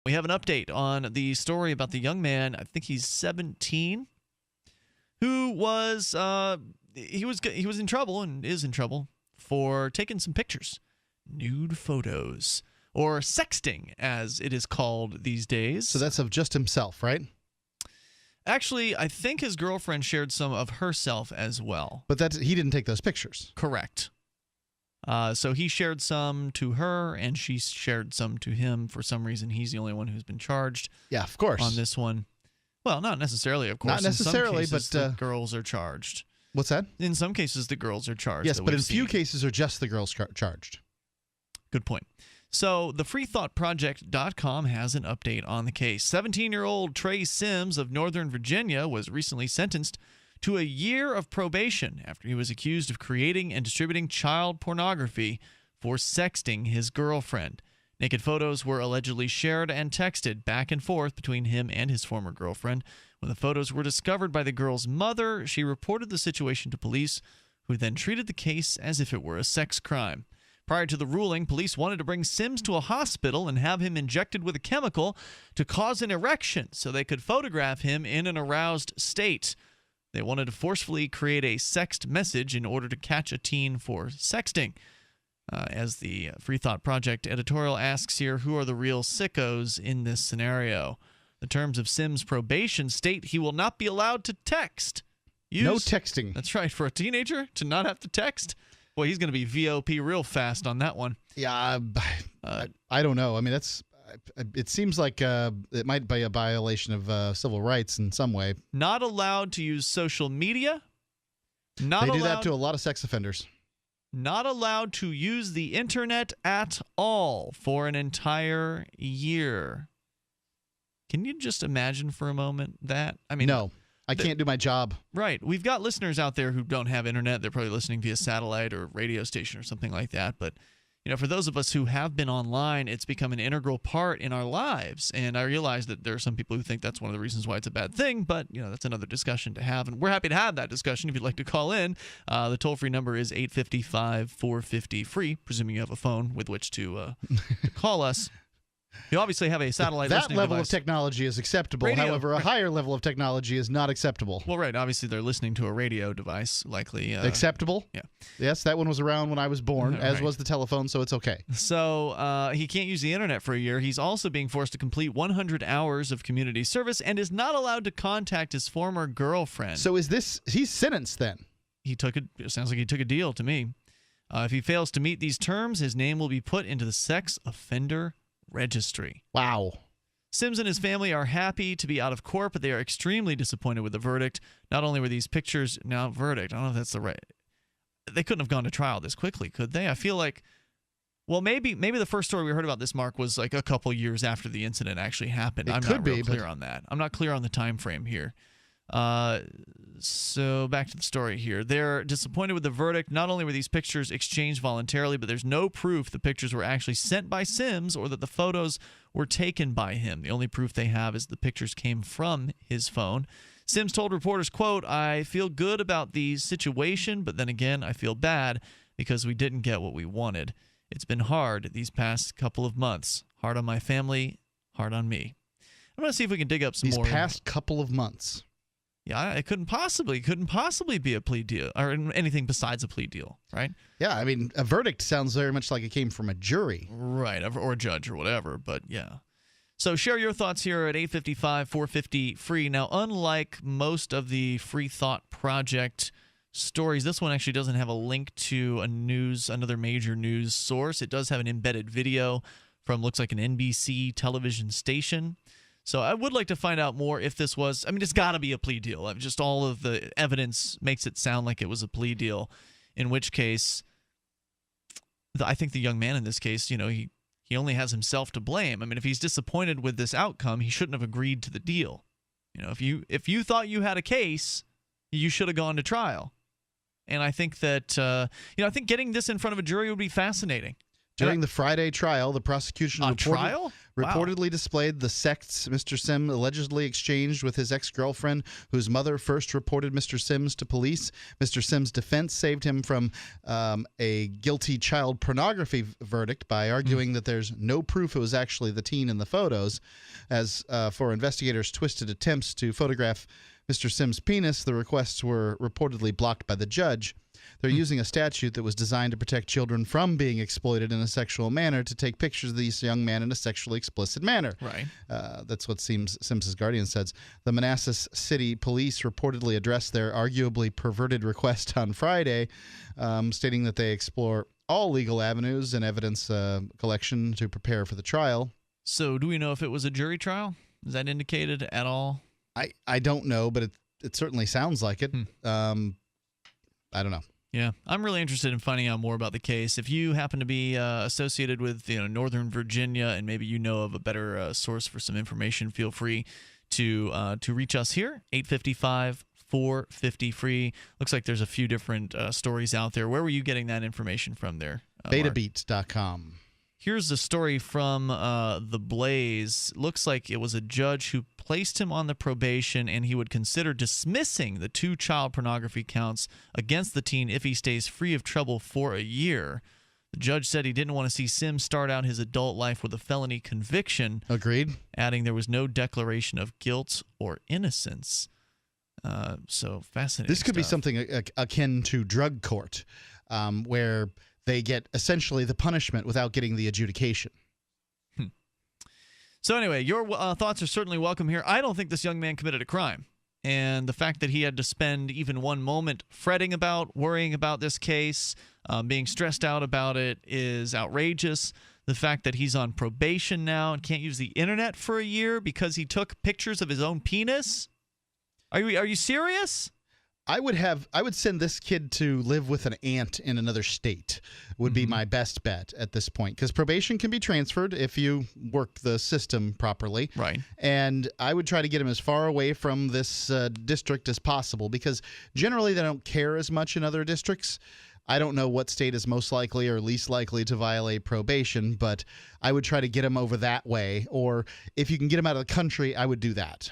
We have an update on the story about the young man, I think he's 17, who was he was in trouble and is in trouble for taking some pictures, nude photos, or sexting as it is called these days. So that's of just himself, right? Actually, I think his girlfriend shared some of herself as well. But he didn't take those pictures. Correct. So he shared some to her, and she shared some to him. For some reason, he's the only one who's been charged. Yeah, of course. On this one. Well, not necessarily, of course. Not necessarily, in some cases, but the girls are charged. What's that? In some cases, the girls are charged. Yes, but in few cases are just the girls charged. Good point. So the freethoughtproject.com has an update on the case. 17-year-old Trey Sims of Northern Virginia was recently sentenced to a year of probation after he was accused of creating and distributing child pornography for sexting his girlfriend. Naked photos were allegedly shared and texted back and forth between him and his former girlfriend. When the photos were discovered by the girl's mother, she reported the situation to police, who then treated the case as if it were a sex crime. Prior to the ruling, police wanted to bring Sims to a hospital and have him injected with a chemical to cause an erection so they could photograph him in an aroused state. They wanted to forcefully create a sext message in order to catch a teen for sexting. As the Free Thought Project editorial asks here, who are the real sickos in this scenario? The terms of Sims' probation state he will not be allowed to text. No texting. That's right. For a teenager to not have to text? Boy, he's going to be VOP real fast on that one. Yeah, I don't know. I mean, it seems like it might be a violation of civil rights in some way. Not allowed to use social media. They do that to a lot of sex offenders. Not allowed to use the internet at all for an entire year. Can you just imagine for a moment that? I mean, no. I can't do my job. Right. We've got listeners out there who don't have internet. They're probably listening via satellite or radio station or something like that. But, you know, for those of us who have been online, it's become an integral part in our lives. And I realize that there are some people who think that's one of the reasons why it's a bad thing. But, you know, that's another discussion to have. And we're happy to have that discussion if you'd like to call in. The toll-free number is 855-450-FREE, presuming you have a phone with which to call us. You obviously have a satellite listening That level device. of technology is acceptable. Radio. However, a higher level of technology is not acceptable. Well, right. Obviously, they're listening to a radio device, likely. Acceptable? Yeah. Yes, that one was around when I was born, as was the telephone, so it's okay. So he can't use the internet for a year. He's also being forced to complete 100 hours of community service and is not allowed to contact his former girlfriend. So he's sentenced then? It sounds like he took a deal to me. If he fails to meet these terms, his name will be put into the sex offender registry. Wow. Sims and his family are happy to be out of court, but they are extremely disappointed with the verdict. Not only were these pictures verdict. I don't know if that's the right. They couldn't have gone to trial this quickly, could they? I feel like, well, maybe the first story we heard about this, Mark, was like a couple years after the incident actually happened. I'm not real clear on that. I'm not clear on the time frame here. So back to the story here. They're disappointed with the verdict. Not only were these pictures exchanged voluntarily, but there's no proof the pictures were actually sent by Sims or that the photos were taken by him. The only proof they have is the pictures came from his phone. Sims told reporters, quote, "I feel good about the situation, but then again, I feel bad because we didn't get what we wanted. It's been hard these past couple of months. Hard on my family, hard on me." I'm going to see if we can dig up some more. These past couple of months. Yeah, it couldn't possibly be a plea deal or anything besides a plea deal, right? Yeah, I mean, a verdict sounds very much like it came from a jury. Right, or a judge or whatever, but yeah. So share your thoughts here at 855-450-FREE. Now, unlike most of the Free Thought Project stories, this one actually doesn't have a link to another major news source. It does have an embedded video from, looks like, an NBC television station. So I would like to find out more if this was, I mean, it's got to be a plea deal. Just all of the evidence makes it sound like it was a plea deal, in which case, I think the young man in this case, you know, he only has himself to blame. I mean, if he's disappointed with this outcome, he shouldn't have agreed to the deal. You know, if you thought you had a case, you should have gone to trial. And I think that, I think getting this in front of a jury would be fascinating. During the Friday trial, the prosecution reported... trial? reportedly displayed the sexts Mr. Sims allegedly exchanged with his ex-girlfriend, whose mother first reported Mr. Sims to police. Mr. Sims' defense saved him from a guilty child pornography verdict by arguing that there's no proof it was actually the teen in the photos. As for investigators' twisted attempts to photograph Mr. Sims' penis, the requests were reportedly blocked by the judge. They're using a statute that was designed to protect children from being exploited in a sexual manner to take pictures of these young men in a sexually explicit manner. Right. That's what Sims's guardian says. The Manassas City Police reportedly addressed their arguably perverted request on Friday, stating that they explore all legal avenues and evidence collection to prepare for the trial. So do we know if it was a jury trial? Is that indicated at all? I don't know, but it certainly sounds like it. I don't know. Yeah, I'm really interested in finding out more about the case. If you happen to be associated with Northern Virginia and maybe you know of a better source for some information, feel free to reach us here, 855-450-FREE. Looks like there's a few different stories out there. Where were you getting that information from there? Betabeat.com. Here's a story from The Blaze. Looks like it was a judge who placed him on the probation, and he would consider dismissing the 2 child pornography counts against the teen if he stays free of trouble for a year. The judge said he didn't want to see Sims start out his adult life with a felony conviction. Agreed. Adding there was no declaration of guilt or innocence. So fascinating. This could be stuff. something akin to drug court, where they get essentially the punishment without getting the adjudication. So anyway, your thoughts are certainly welcome here. I don't think this young man committed a crime. And the fact that he had to spend even one moment fretting about, worrying about this case, being stressed out about it is outrageous. The fact that he's on probation now and can't use the internet for a year because he took pictures of his own penis? Are you serious? I would send this kid to live with an aunt in another state would be my best bet at this point, because probation can be transferred if you work the system properly. Right. And I would try to get him as far away from this district as possible, because generally they don't care as much in other districts. I don't know what state is most likely or least likely to violate probation, but I would try to get him over that way. Or if you can get him out of the country, I would do that.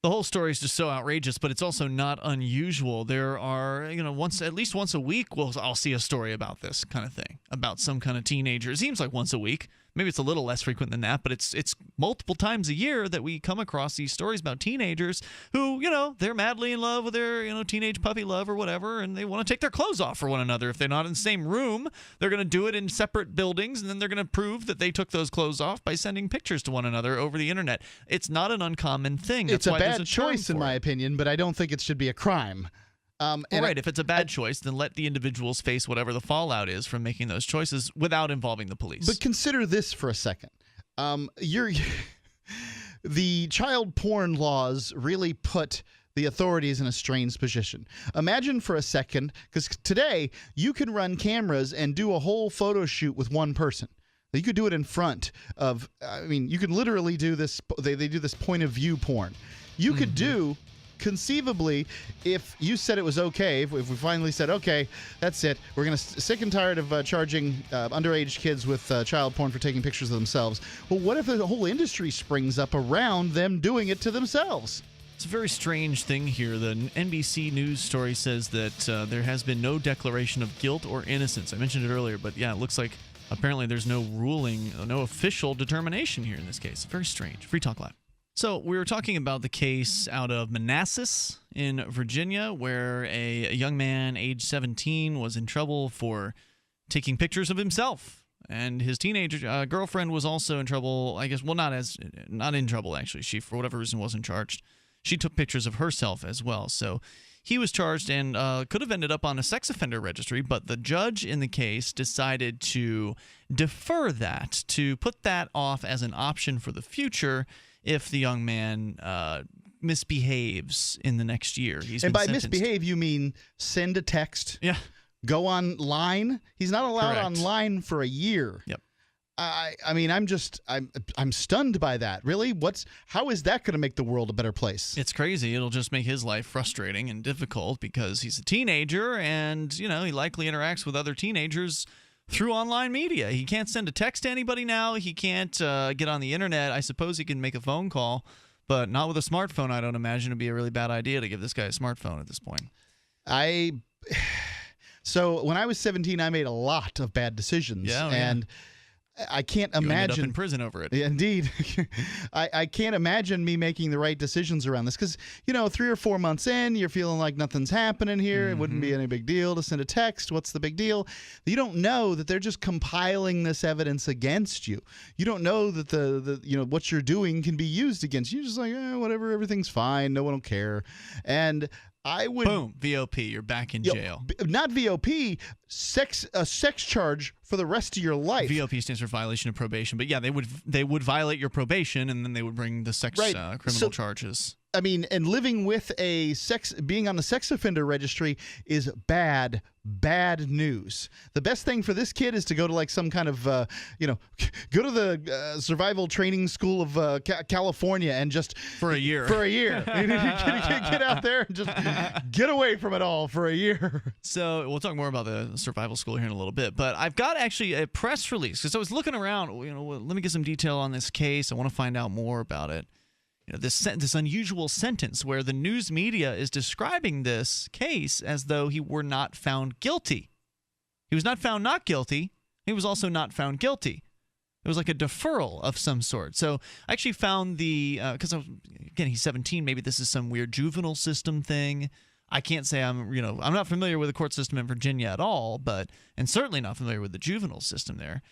The whole story is just so outrageous, but it's also not unusual. There are, at least once a week, I'll see a story about this kind of thing, about some kind of teenager. It seems like once a week. Maybe it's a little less frequent than that, but it's multiple times a year that we come across these stories about teenagers who, they're madly in love with their, teenage puppy love or whatever, and they want to take their clothes off for one another. If they're not in the same room, they're going to do it in separate buildings, and then they're going to prove that they took those clothes off by sending pictures to one another over the internet. It's not an uncommon thing. It's a bad choice, in my opinion, but I don't think it should be a crime. Right. If it's a bad choice, then let the individuals face whatever the fallout is from making those choices without involving the police. But consider this for a second. The child porn laws really put the authorities in a strange position. Imagine for a second, because today you can run cameras and do a whole photo shoot with one person. You could do it in front of, you can literally do this. They do this point of view porn. You could do, conceivably, if you said it was okay, if we finally said, okay, that's it, we're going to sick and tired of charging underage kids with child porn for taking pictures of themselves. Well, what if the whole industry springs up around them doing it to themselves? It's a very strange thing here. The NBC News story says that there has been no declaration of guilt or innocence. I mentioned it earlier, but yeah, it looks like apparently there's no ruling, no official determination here in this case. Very strange. Free Talk Live. So we were talking about the case out of Manassas in Virginia, where a young man, age 17, was in trouble for taking pictures of himself. And his teenage girlfriend was also in trouble, I guess. Well, not in trouble, actually. She, for whatever reason, wasn't charged. She took pictures of herself as well. So he was charged and could have ended up on a sex offender registry, but the judge in the case decided to defer that, to put that off as an option for the future if the young man misbehaves in the next year. And by misbehave, you mean send a text? Yeah. Go online? He's not allowed Correct. online for a year. Yep. I'm stunned by that. Really? How is that going to make the world a better place? It's crazy. It'll just make his life frustrating and difficult because he's a teenager and, he likely interacts with other teenagers through online media. He can't send a text to anybody now. He can't get on the internet. I suppose he can make a phone call, but not with a smartphone. I don't imagine it'd be a really bad idea to give this guy a smartphone at this point. So when I was 17, I made a lot of bad decisions. And I can't imagine. You ended up in prison over it. Indeed. I can't imagine me making the right decisions around this because, 3 or 4 months in, you're feeling like nothing's happening here. It wouldn't be any big deal to send a text. What's the big deal? You don't know that they're just compiling this evidence against you. You don't know that the what you're doing can be used against you. You're just like, whatever, everything's fine. No one will care. And I would boom, VOP, you're back in jail. Not VOP, a sex charge for the rest of your life. VOP stands for violation of probation, but yeah, they would violate your probation, and then they would bring the sex criminal charges. I mean, and living with being on the sex offender registry is bad news. The best thing for this kid is to go to like some kind of, go to the survival training school of California and just for a year. Get out there and just get away from it all for a year. So we'll talk more about the survival school here in a little bit, but I've got actually a press release because I was looking around. Let me get some detail on this case. I want to find out more about it. This unusual sentence where the news media is describing this case as though he were not found guilty. He was not found not guilty. He was also not found guilty. It was like a deferral of some sort. So I actually found because again, he's 17. Maybe this is some weird juvenile system thing. I can't say I'm not familiar with the court system in Virginia at all, and certainly not familiar with the juvenile system there.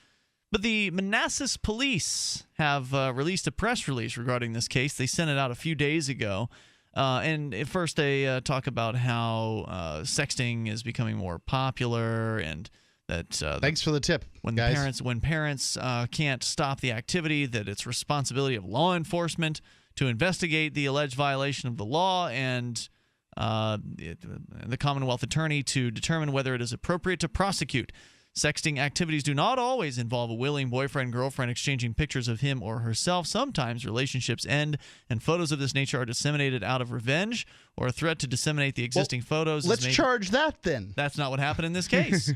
But the Manassas police have released a press release regarding this case. They sent it out a few days ago. And at first they talk about how sexting is becoming more popular and that thanks for the tip, guys. When parents can't stop the activity, that it's responsibility of law enforcement to investigate the alleged violation of the law and the Commonwealth attorney to determine whether it is appropriate to prosecute. Sexting activities do not always involve a willing boyfriend-girlfriend exchanging pictures of him or herself. Sometimes relationships end, and photos of this nature are disseminated out of revenge or a threat to disseminate the existing photos. Let's charge that then. That's not what happened in this case.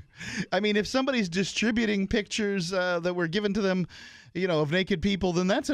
I mean, if somebody's distributing pictures that were given to them, of naked people, then that's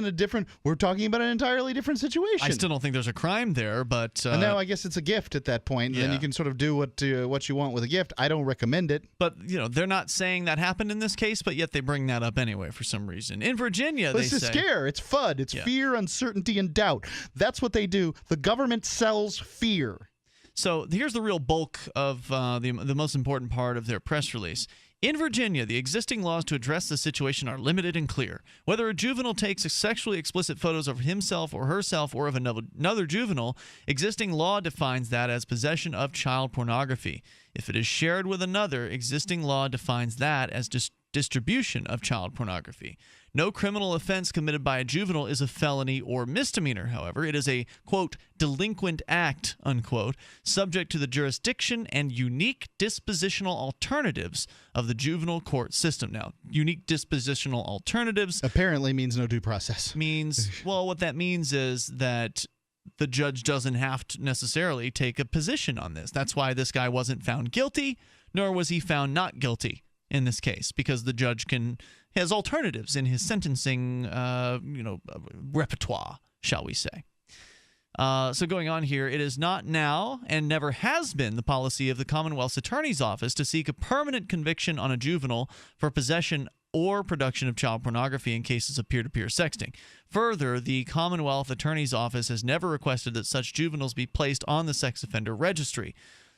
we're talking about an entirely different situation. I still don't think there's a crime there, but no, I guess it's a gift at that point. Yeah. Then you can sort of do what you want with a gift. I don't recommend it. But they're not saying that happened in this case, but yet they bring that up anyway for some reason. In Virginia, they say it's scare, it's FUD, it's fear, uncertainty, and doubt. That's what they do. The government sells fear. So here's the real bulk of the most important part of their press release. In Virginia, the existing laws to address the situation are limited and clear. Whether a juvenile takes sexually explicit photos of himself or herself or of another juvenile, existing law defines that as possession of child pornography. If it is shared with another, existing law defines that as distribution of child pornography. No criminal offense committed by a juvenile is a felony or misdemeanor, however. It is a, quote, delinquent act, unquote, subject to the jurisdiction and unique dispositional alternatives of the juvenile court system. Now, unique dispositional alternatives apparently means no due process. Well, what that means is that the judge doesn't have to necessarily take a position on this. That's why this guy wasn't found guilty, nor was he found not guilty in this case, because the judge has alternatives in his sentencing, repertoire, shall we say. So going on here, it is not now and never has been the policy of the Commonwealth's Attorney's Office to seek a permanent conviction on a juvenile for possession or production of child pornography in cases of peer-to-peer sexting. Further, the Commonwealth Attorney's Office has never requested that such juveniles be placed on the sex offender registry.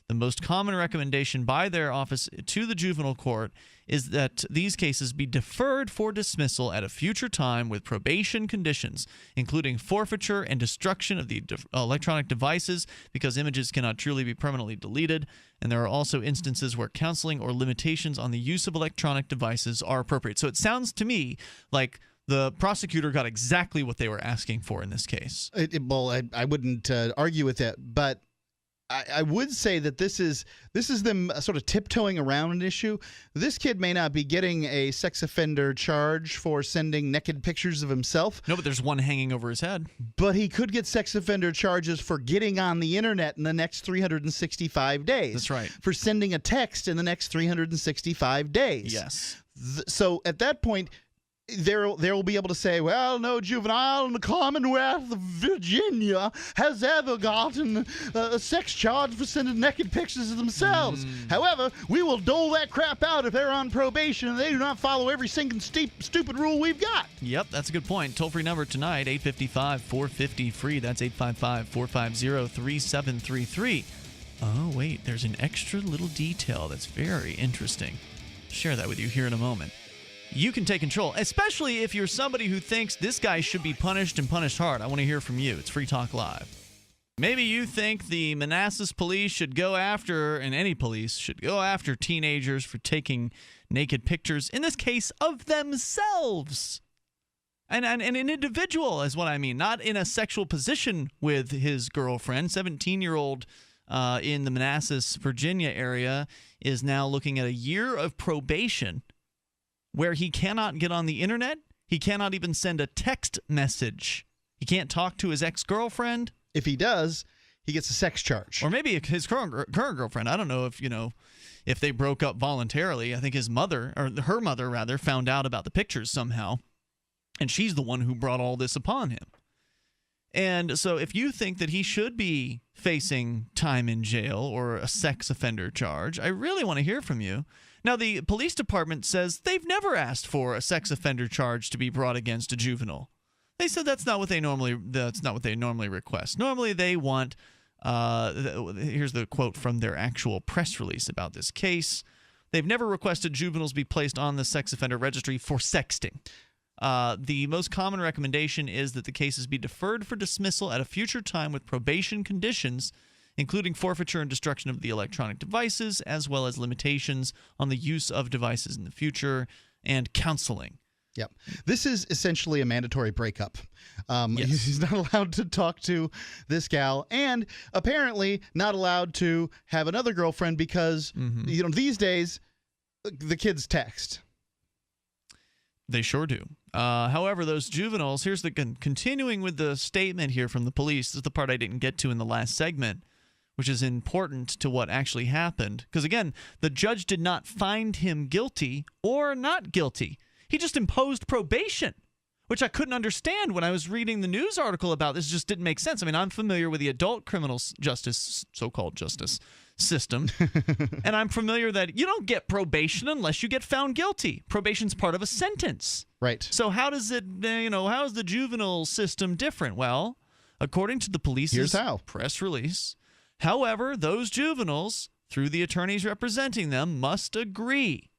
The most common recommendation by their office to the juvenile court is that these cases be deferred for dismissal at a future time with probation conditions, including forfeiture and destruction of the electronic devices because images cannot truly be permanently deleted. And there are also instances where counseling or limitations on the use of electronic devices are appropriate. So it sounds to me like the prosecutor got exactly what they were asking for in this case. I wouldn't argue with that, but I would say that this is them sort of tiptoeing around an issue. This kid may not be getting a sex offender charge for sending naked pictures of himself. No, but there's one hanging over his head. But he could get sex offender charges for getting on the internet in the next 365 days. That's right. For sending a text in the next 365 days. Yes. So at that point, they'll be able to say, well, no juvenile in the Commonwealth of Virginia has ever gotten a sex charge for sending naked pictures of themselves. However, we will dole that crap out if they're on probation and they do not follow every single stupid rule we've got. Yep, that's a good point. Toll-free number tonight, 855-450-FREE. That's 855-450-3733. Oh, wait, there's an extra little detail that's very interesting. Share that with you here in a moment. You can take control, especially if you're somebody who thinks this guy should be punished and punished hard. I want to hear from you. It's Free Talk Live. Maybe you think the Manassas police should go after, and any police should go after teenagers for taking naked pictures, in this case, of themselves. And an individual is what I mean, not in a sexual position with his girlfriend. 17-year-old in the Manassas, Virginia area is now looking at a year of probation where he cannot get on the internet. He cannot even send a text message. He can't talk to his ex-girlfriend. If he does, he gets a sex charge. Or maybe his current girlfriend. I don't know if they broke up voluntarily. I think his mother, or her mother rather, found out about the pictures somehow. And she's the one who brought all this upon him. And so if you think that he should be facing time in jail or a sex offender charge, I really want to hear from you. Now, the police department says they've never asked for a sex offender charge to be brought against a juvenile. They said that's not what they normally request. Normally, they want. Here's the quote from their actual press release about this case. They've never requested juveniles be placed on the sex offender registry for sexting. The most common recommendation is that the cases be deferred for dismissal at a future time with probation conditions, including forfeiture and destruction of the electronic devices, as well as limitations on the use of devices in the future, and counseling. Yep. This is essentially a mandatory breakup. Yes. He's not allowed to talk to this gal, and apparently not allowed to have another girlfriend because, these days, the kids text. They sure do. However, those juveniles, here's the continuing with the statement here from the police. This is the part I didn't get to in the last segment, which is important to what actually happened. Because, again, the judge did not find him guilty or not guilty. He just imposed probation, which I couldn't understand when I was reading the news article about this. It just didn't make sense. I mean, I'm familiar with the adult criminal justice, so-called justice system, and I'm familiar that you don't get probation unless you get found guilty. Probation's part of a sentence. Right. So how does it, how is the juvenile system different? Well, according to the police's press release, however, those juveniles, through the attorneys representing them, must agree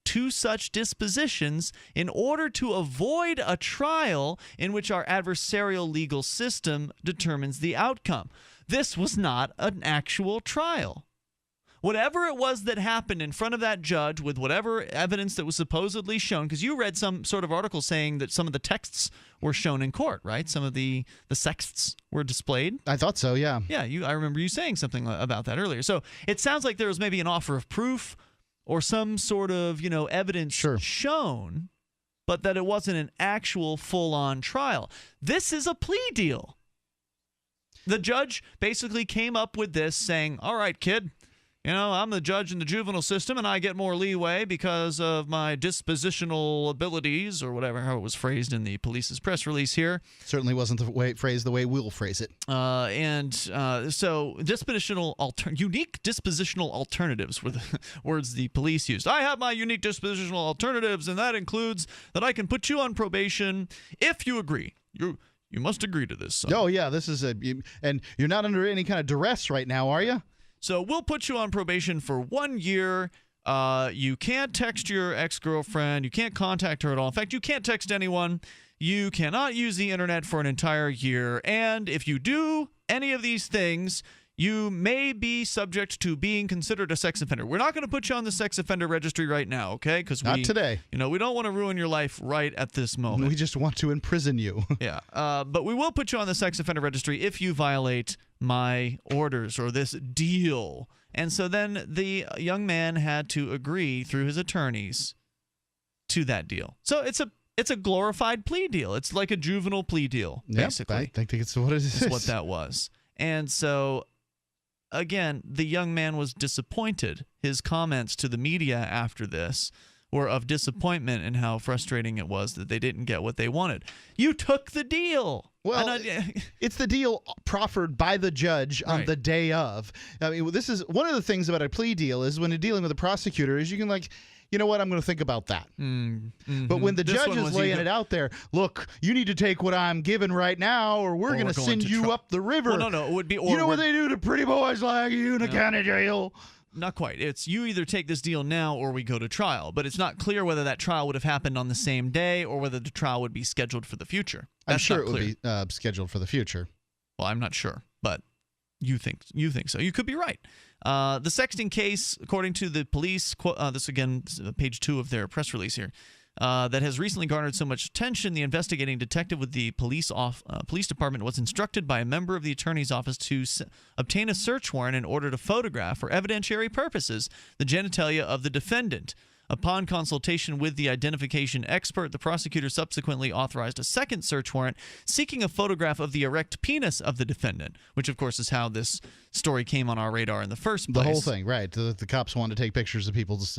to such dispositions in order to avoid a trial in which our adversarial legal system determines the outcome. This was not an actual trial. Whatever it was that happened in front of that judge with whatever evidence that was supposedly shown, because you read some sort of article saying that some of the texts were shown in court, right? Some of the sexts were displayed. I thought so, yeah. Yeah, I remember you saying something about that earlier. So it sounds like there was maybe an offer of proof or some sort of, evidence shown, but that it wasn't an actual full-on trial. This is a plea deal. The judge basically came up with this saying, all right, kid, I'm the judge in the juvenile system, and I get more leeway because of my dispositional abilities, or whatever, how it was phrased in the police's press release here. Certainly wasn't phrased the way we'll phrase it. So unique dispositional alternatives were the words the police used. I have my unique dispositional alternatives, and that includes that I can put you on probation if you agree. You must agree to this, son. Oh, yeah, this is and you're not under any kind of duress right now, are you? So we'll put you on probation for 1 year. You can't text your ex-girlfriend. You can't contact her at all. In fact, you can't text anyone. You cannot use the internet for an entire year. And if you do any of these things, you may be subject to being considered a sex offender. We're not going to put you on the sex offender registry right now, okay? Because not today. We don't want to ruin your life right at this moment. We just want to imprison you. Yeah. But we will put you on the sex offender registry if you violate my orders or this deal. And so then the young man had to agree through his attorneys to that deal. So it's a glorified plea deal. It's like a juvenile plea deal, basically. I think it's what it is. That's what that was. And so, again, the young man was disappointed. His comments to the media after this were of disappointment in how frustrating it was that they didn't get what they wanted. You took the deal. Well, it's the deal proffered by the judge on the day of. I mean, this is one of the things about a plea deal is when you're dealing with a prosecutor is you can you know what, I'm going to think about that. But when the judge is laying it out there, look, you need to take what I'm giving right now or we're going to send you up the river. Well, no, it would be. You know what they do to pretty boys like you in a county jail? Not quite. It's you either take this deal now or we go to trial. But it's not clear whether that trial would have happened on the same day or whether the trial would be scheduled for the future. I'm sure it would be scheduled for the future. Well, I'm not sure, but you think so. You could be right. The sexting case, according to the police, this again, page 2 of their press release here, that has recently garnered so much attention, the investigating detective with the police department was instructed by a member of the attorney's office to obtain a search warrant in order to photograph, for evidentiary purposes, the genitalia of the defendant. Upon consultation with the identification expert, the prosecutor subsequently authorized a second search warrant seeking a photograph of the erect penis of the defendant, which, of course, is how this story came on our radar in the first place. The whole thing, right. The cops wanted to take pictures of people's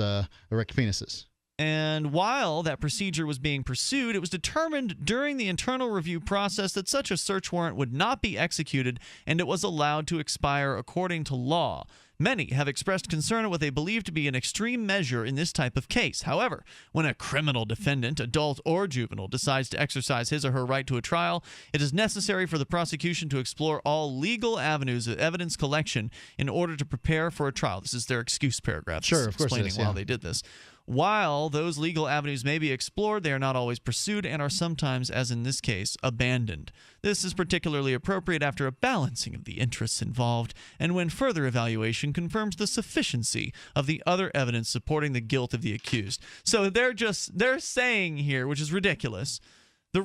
erect penises. And while that procedure was being pursued, it was determined during the internal review process that such a search warrant would not be executed, and it was allowed to expire according to law. Many have expressed concern at what they believe to be an extreme measure in this type of case. However, when a criminal defendant, adult or juvenile, decides to exercise his or her right to a trial, it is necessary for the prosecution to explore all legal avenues of evidence collection in order to prepare for a trial. This is their excuse paragraph. Sure, of course it explaining is, why they did this. While those legal avenues may be explored, they are not always pursued and are sometimes, as in this case, abandoned. This is particularly appropriate after a balancing of the interests involved and when further evaluation confirms the sufficiency of the other evidence supporting the guilt of the accused. So they're saying here, which is ridiculous, they're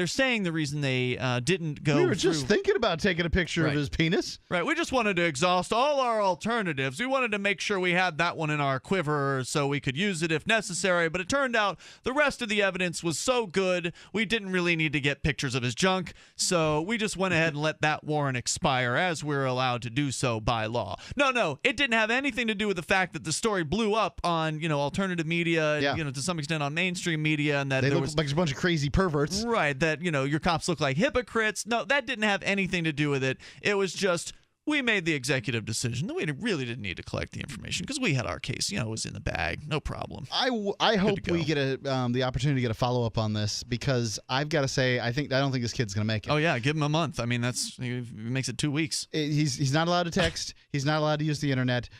saying the reason they didn't go. We were just thinking about taking a picture of his penis. Right. We just wanted to exhaust all our alternatives. We wanted to make sure we had that one in our quiver so we could use it if necessary. But it turned out the rest of the evidence was so good, we didn't really need to get pictures of his junk. So we just went ahead and let that warrant expire as we're allowed to do so by law. No, it didn't have anything to do with the fact that the story blew up on, alternative media, and, to some extent on mainstream media, and that they look like a bunch of crazy perverts. Right, that, your cops look like hypocrites. No, that didn't have anything to do with it. It was just, we made the executive decision that we really didn't need to collect the information because we had our case, it was in the bag. No problem. I hope we get the opportunity to get a follow-up on this because I've got to say, I don't think this kid's going to make it. Oh, yeah, give him a month. I mean, it makes it 2 weeks. He's not allowed to text. He's not allowed to use the internet.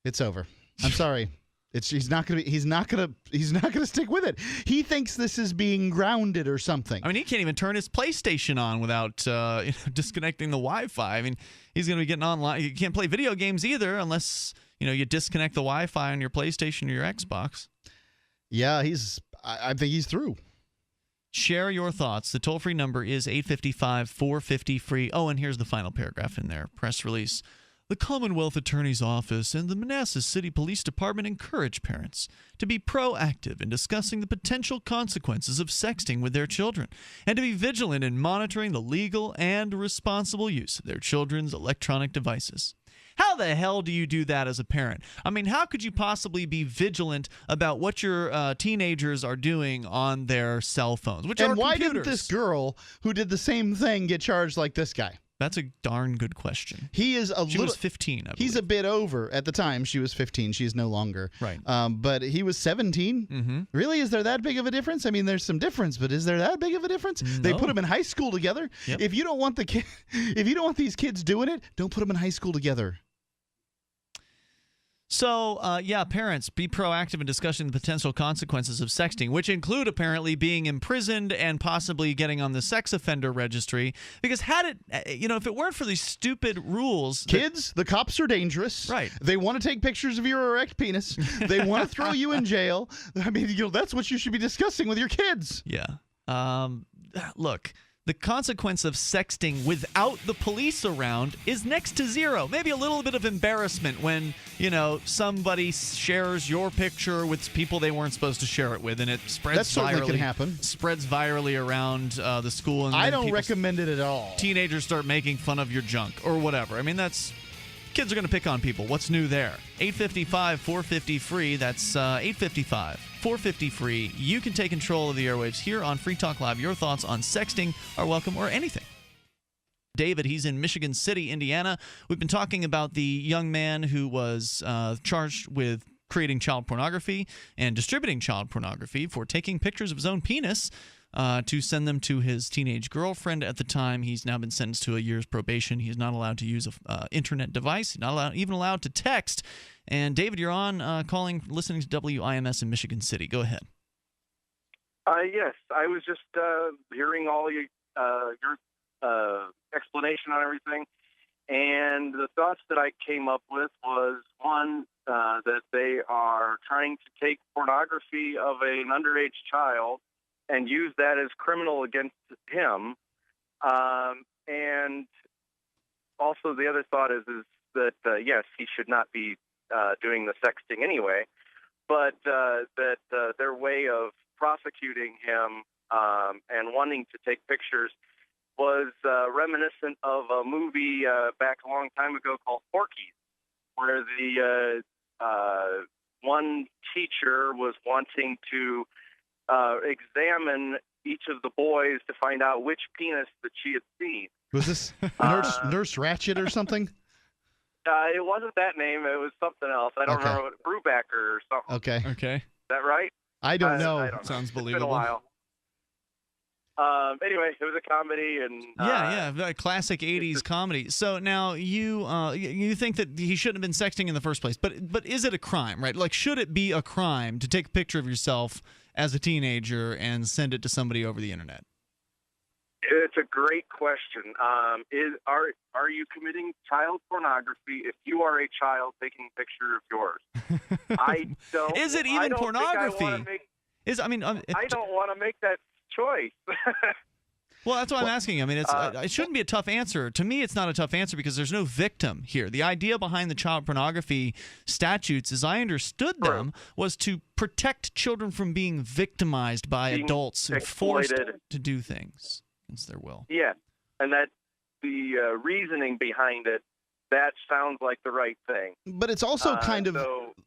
It's over. I'm sorry. He's not gonna stick with it. He thinks this is being grounded or something. I mean, he can't even turn his PlayStation on without disconnecting the Wi-Fi. I mean, he's gonna be getting online. You can't play video games either unless you disconnect the Wi-Fi on your PlayStation or your Xbox. Yeah, I think he's through. Share your thoughts. The toll-free number is 855-450-FREE. Oh, and here's the final paragraph in their press release. The Commonwealth Attorney's Office and the Manassas City Police Department encourage parents to be proactive in discussing the potential consequences of sexting with their children and to be vigilant in monitoring the legal and responsible use of their children's electronic devices. How the hell do you do that as a parent? I mean, how could you possibly be vigilant about what your teenagers are doing on their cell phones, which are computers? And why didn't this girl who did the same thing get charged like this guy? That's a darn good question. She was 15, I believe. He's a bit over. At the time, she was 15. She's no longer. Right. But he was 17. Mm-hmm. Really? Is there that big of a difference? I mean, there's some difference, but is there that big of a difference? No. They put them in high school together. Yep. If you don't want these kids doing it, don't put them in high school together. So, parents, be proactive in discussing the potential consequences of sexting, which include apparently being imprisoned and possibly getting on the sex offender registry. Because if it weren't for these stupid rules... Kids, the cops are dangerous. Right. They want to take pictures of your erect penis. They want to throw you in jail. I mean, that's what you should be discussing with your kids. Yeah. Look, the consequence of sexting without the police around is next to zero. Maybe a little bit of embarrassment when, somebody shares your picture with people they weren't supposed to share it with, and it spreads That certainly can happen. Spreads virally around the school. And I don't recommend it at all. Teenagers start making fun of your junk or whatever. I mean, kids are going to pick on people. What's new there? 855-450-FREE. That's 855-450-FREE. You can take control of the airwaves here on Free Talk Live. Your thoughts on sexting are welcome, or anything. David, he's in Michigan City, Indiana. We've been talking about the young man who was charged with creating child pornography and distributing child pornography for taking pictures of his own penis to send them to his teenage girlfriend at the time. He's now been sentenced to a year's probation. He's not allowed to use an internet device. He's not even allowed to text. And David, you're on listening to WIMS in Michigan City. Go ahead. Yes, I was just hearing all your explanation on everything, and the thoughts that I came up with was, one, that they are trying to take pornography of an underage child and use that as criminal against him. And also the other thought is that, yes, he should not be doing the sexting anyway, but that their way of prosecuting him and wanting to take pictures was reminiscent of a movie back a long time ago called Porky's, where the one teacher was wanting to examine each of the boys to find out which penis that she had seen. Was this Nurse Ratched or something? It wasn't that name. It was something else. I don't remember. Brubaker or something. Okay. Is that right? I don't know. I don't know. Sounds believable. It's been a while. Anyway, it was a comedy, and a classic '80s comedy. So now you think that he shouldn't have been sexting in the first place, but is it a crime, right? Like, should it be a crime to take a picture of yourself as a teenager and send it to somebody over the internet? It's a great question. Are you committing child pornography if you are a child taking a picture of yours? I don't. Is it even pornography? I don't want to make that choice. Well, that's what I'm asking. I mean, it shouldn't be a tough answer. To me, it's not a tough answer because there's no victim here. The idea behind the child pornography statutes, as I understood them, was to protect children from being victimized by adults and forced to do things against their will. Yeah, and that the reasoning behind it, that sounds like the right thing. But it's also kind of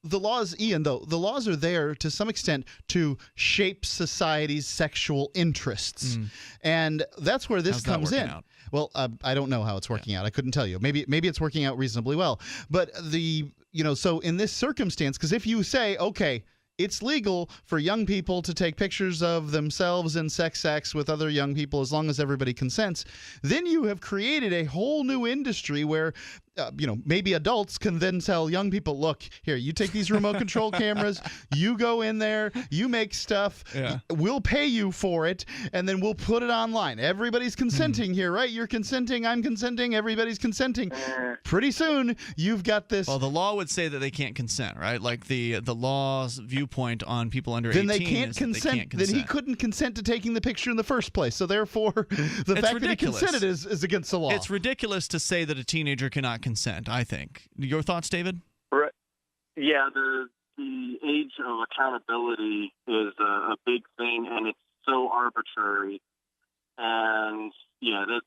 the laws, Ian, though. The laws are there to some extent to shape society's sexual interests. And that's where this comes in. Out? Well, I don't know how it's working out. I couldn't tell you. Maybe it's working out reasonably well. But so in this circumstance, because if you say, okay, it's legal for young people to take pictures of themselves in sex acts with other young people as long as everybody consents, then you have created a whole new industry where maybe adults can then tell young people, look, here, you take these remote control cameras, you go in there, you make stuff, we'll pay you for it, and then we'll put it online. Everybody's consenting here, right? You're consenting, I'm consenting, everybody's consenting. Pretty soon, you've got this. Well, the law would say that they can't consent, right? Like the law's viewpoint on people under 18 they can't is consent. that they can't consent. Then he couldn't consent to taking the picture in the first place. So therefore, the fact that he consented is against the law. It's ridiculous to say that a teenager cannot consent, I think. Your thoughts, David? Right. Yeah, the age of accountability is a big thing, and it's so arbitrary. And, that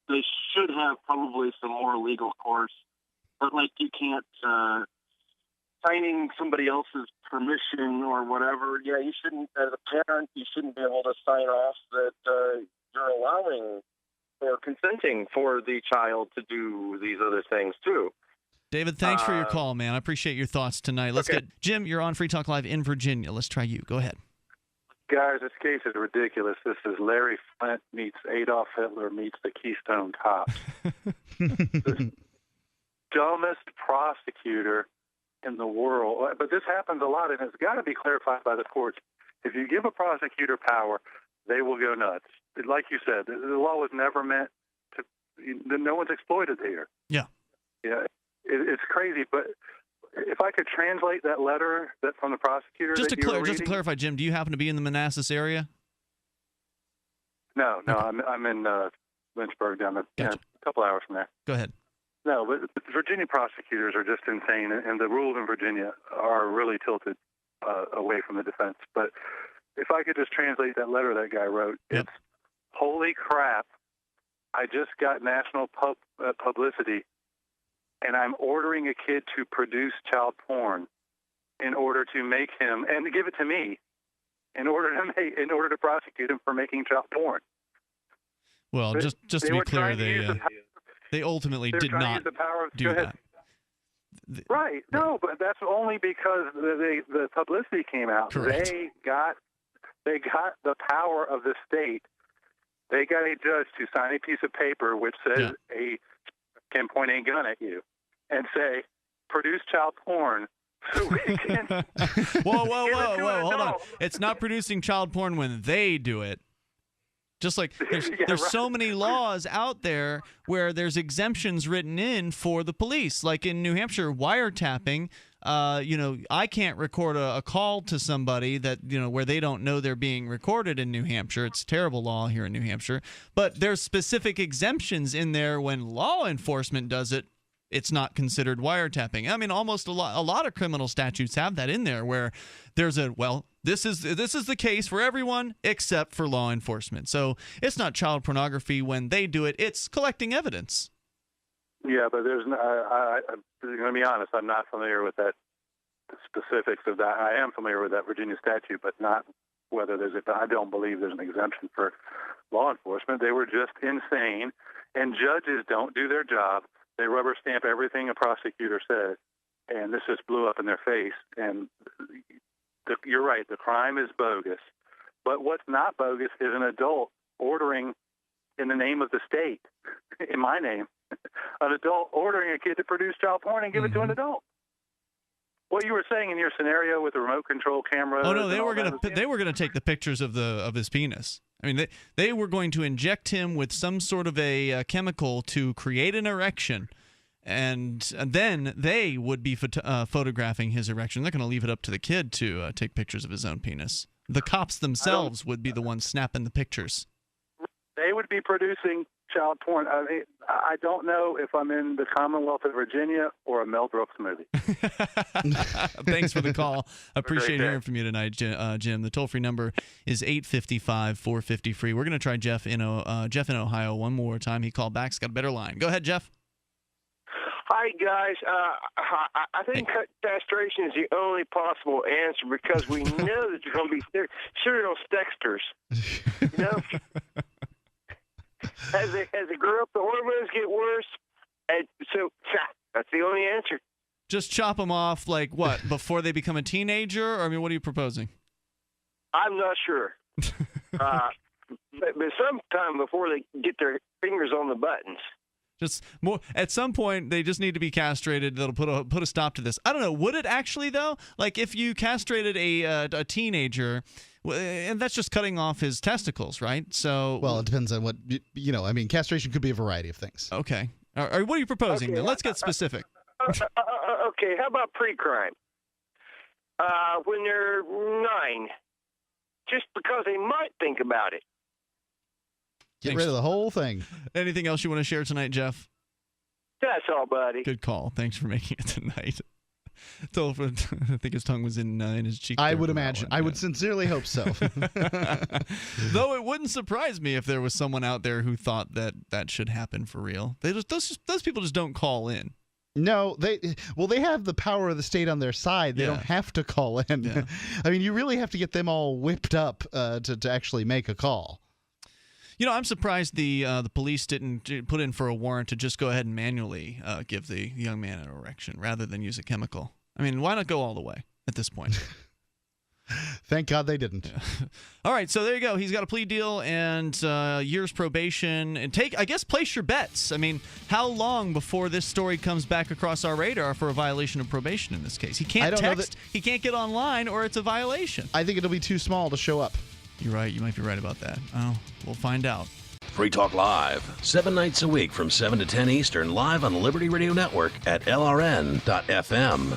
they should have probably some more legal course. But, you can't, signing somebody else's permission or whatever, you shouldn't, as a parent, you shouldn't be able to sign off that you're allowing or consenting for the child to do these other things too. David, thanks for your call, man. I appreciate your thoughts tonight. Let's get Jim. You're on Free Talk Live in Virginia. Let's try you. Go ahead. Guys, this case is ridiculous. This is Larry Flint meets Adolf Hitler meets the Keystone Cops. The dumbest prosecutor in the world. But this happens a lot, and it's got to be clarified by the courts. If you give a prosecutor power, they will go nuts. Like you said, the law was never meant to. No one's exploited here. Yeah. Yeah, it's crazy. But if I could translate that letter from the prosecutor, just to clarify, Jim, do you happen to be in the Manassas area? No, Okay. I'm in Lynchburg, down a Gotcha. couple hours from there. Go ahead. No, but Virginia prosecutors are just insane, and the rules in Virginia are really tilted away from the defense. But if I could just translate that letter that guy wrote, Yep. it's, holy crap, I just got national publicity, and I'm ordering a kid to produce child porn in order to make him, and to give it to me, in order to prosecute him for making child porn. Well, just to be clear, they ultimately did not do that. Right. No, but that's only because the publicity came out. Correct. They got the power of the state. They got a judge to sign a piece of paper which says a can point a gun at you and say, produce child porn. So we can Whoa, hold on. It's not producing child porn when they do it. Just like there's so many laws out there where there's exemptions written in for the police. Like in New Hampshire, wiretapping, I can't record a call to somebody that, where they don't know they're being recorded in New Hampshire. It's terrible law here in New Hampshire. But there's specific exemptions in there when law enforcement does it. It's not considered wiretapping. I mean, almost a lot of criminal statutes have that in there where there's this is the case for everyone except for law enforcement. So it's not child pornography when they do it. It's collecting evidence. Yeah, but I'm going to be honest. I'm not familiar with the specifics of that. I am familiar with that Virginia statute, but not whether I don't believe there's an exemption for law enforcement. They were just insane, and judges don't do their job. They rubber stamp everything a prosecutor says, and this just blew up in their face. And you're right, the crime is bogus. But what's not bogus is an adult ordering in the name of the state, in my name, an adult ordering a kid to produce child porn and give it to an adult. What you were saying in your scenario with the remote control camera. Oh no, they were gonna take the pictures of his penis. I mean, they were going to inject him with some sort of a chemical to create an erection, and then they would be photographing his erection. They're going to leave it up to the kid to take pictures of his own penis. The cops themselves would be the ones snapping the pictures. They would be producing child porn. I mean, I don't know if I'm in the Commonwealth of Virginia or a Mel Brooks movie. Thanks for the call. Appreciate hearing from you tonight, Jim. The toll-free number is 855-450-FREE. We're going to try Jeff in Ohio one more time. He called back. He's got a better line. Go ahead, Jeff. Hi, guys. I think castration is the only possible answer because we know that there's going to be serial sexters. As they grow up, the hormones get worse, and so that's the only answer. Just chop them off, like what, before they become a teenager? Or, I mean, what are you proposing? I'm not sure. But sometime before they get their fingers on the buttons. Just more. At some point, they just need to be castrated. That'll put a stop to this. I don't know. Would it actually though? Like if you castrated a teenager, and that's just cutting off his testicles, right? So well, it depends on what I mean, castration could be a variety of things. Okay. What are you proposing? Okay. Then let's get specific. Okay. How about pre-crime? When they're 9, just because they might think about it. Get rid of the whole thing. Anything else you want to share tonight, Jeff? That's all, buddy. Good call. Thanks for making it tonight. I think his tongue was in his cheek. I would imagine. I would sincerely hope so. Though it wouldn't surprise me if there was someone out there who thought that should happen for real. Those people just don't call in. No, they have the power of the state on their side. They don't have to call in. Yeah. I mean, you really have to get them all whipped up to actually make a call. I'm surprised the police didn't put in for a warrant to just go ahead and manually give the young man an erection rather than use a chemical. I mean, why not go all the way at this point? Thank God they didn't. Yeah. All right, so there you go. He's got a plea deal and years probation. And place your bets. I mean, how long before this story comes back across our radar for a violation of probation in this case? He can't text, he can't get online, or it's a violation. I think it'll be too small to show up. You're right. You might be right about that. Oh, we'll find out. Free Talk Live, 7 nights a week from 7 to 10 Eastern, live on the Liberty Radio Network at LRN.FM.